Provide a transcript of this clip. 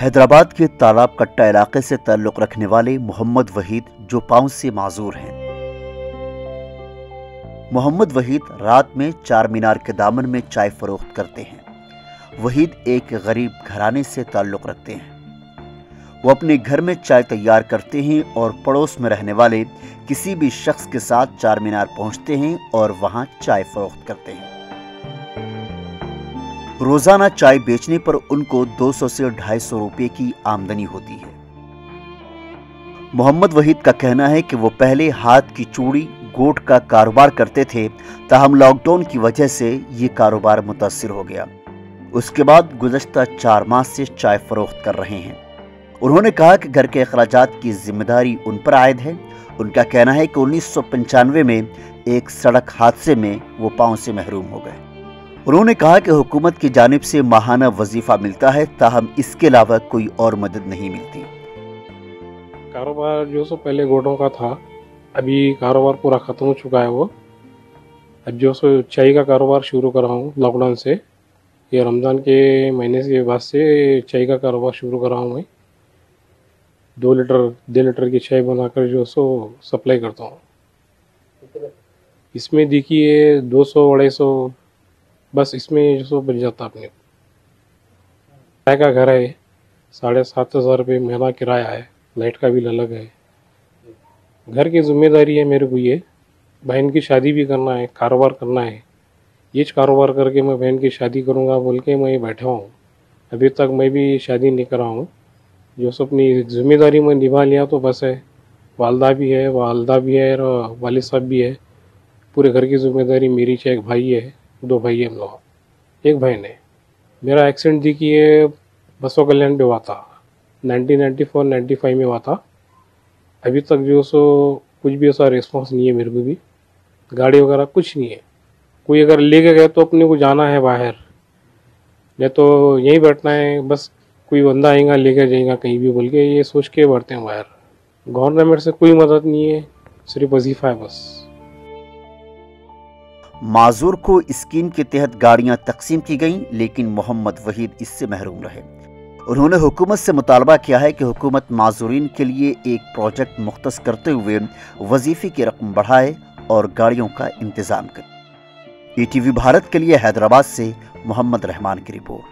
हैदराबाद के तालाब कट्टा इलाके से ताल्लुक़ रखने वाले मोहम्मद वहीद जो पांव से माजूर हैं। मोहम्मद वहीद रात में चार मीनार के दामन में चाय फरोख्त करते हैं। वहीद एक गरीब घराने से ताल्लुक़ रखते हैं। वो अपने घर में चाय तैयार करते हैं और पड़ोस में रहने वाले किसी भी शख्स के साथ चार मीनार पहुंचते हैं और वहां चाय फरोख्त करते हैं। रोजाना चाय बेचने पर उनको 200 से 250 रुपए की आमदनी होती है। मोहम्मद वहीद का कहना है कि वो पहले हाथ की चूड़ी गोट का कारोबार करते थे, ताहम लॉकडाउन की वजह से ये कारोबार मुतासिर हो गया। उसके बाद गुज़श्ता 4 माह से चाय फरोख्त कर रहे हैं। उन्होंने कहा कि घर के अखराजात की जिम्मेदारी उन पर आयद है। उनका कहना है कि 1995 में एक सड़क हादसे में वो पांव से महरूम हो गए। उन्होंने कहा कि हुकूमत की जानिब से माहाना वजीफा मिलता है, ताहम इसके अलावा कोई और मदद नहीं मिलती। कारोबार जो सो पहले गोटों का था, अभी कारोबार पूरा ख़त्म हो चुका है। वो अब जो सो चाय का कारोबार शुरू कर रहा हूँ लॉकडाउन से। ये रमज़ान के महीने के बाद से चाय का कारोबार शुरू कर रहा हूँ मैं। 2 लीटर की चाय बनाकर जो सो सप्लाई करता हूँ। इसमें देखिए 200-250 बस इसमें जो सो बच जाता अपने। किराए का घर है, 7,500 रुपये महीना किराया है, लाइट का बिल अलग है। घर की जिम्मेदारी है मेरे को। ये बहन की शादी भी करना है, कारोबार करना है। ये कारोबार करके मैं बहन की शादी करूँगा बोल के मैं बैठा हूँ। अभी तक मैं भी शादी नहीं करा हूँ। जो सो अपनी जिम्मेदारी में निभा लिया तो बस है। वालदा भी है और वालिद साहब भी है। पूरे घर की जिम्मेदारी मेरी। एक भाई है, 2 भाई है हम लोग, एक बहन है। मेरा एक्सीडेंट देखिए बसों कल्याण पे हुआ था, 1994-95 में हुआ था। अभी तक जो सो कुछ भी ऐसा रिस्पॉन्स नहीं है मेरे को भी। गाड़ी वगैरह कुछ नहीं है। कोई अगर लेके गए तो अपने को जाना है बाहर, नहीं तो यहीं बैठना है। बस कोई बंदा आएगा लेके जाएगा कहीं भी बोल के ये सोच के बढ़ते हैं बाहर। गवर्नमेंट से कोई मदद नहीं है, सिर्फ वजीफा है बस। माजूर को स्कीम के तहत गाड़ियां तकसीम की गईं, लेकिन मोहम्मद वहीद इससे महरूम रहे। उन्होंने हुकूमत से मुतालबा किया है कि हुकूमत माजूरीन के लिए एक प्रोजेक्ट मुख्तस करते हुए वजीफे की रकम बढ़ाए और गाड़ियों का इंतजाम करे। ETV भारत के लिए हैदराबाद से मोहम्मद रहमान की रिपोर्ट।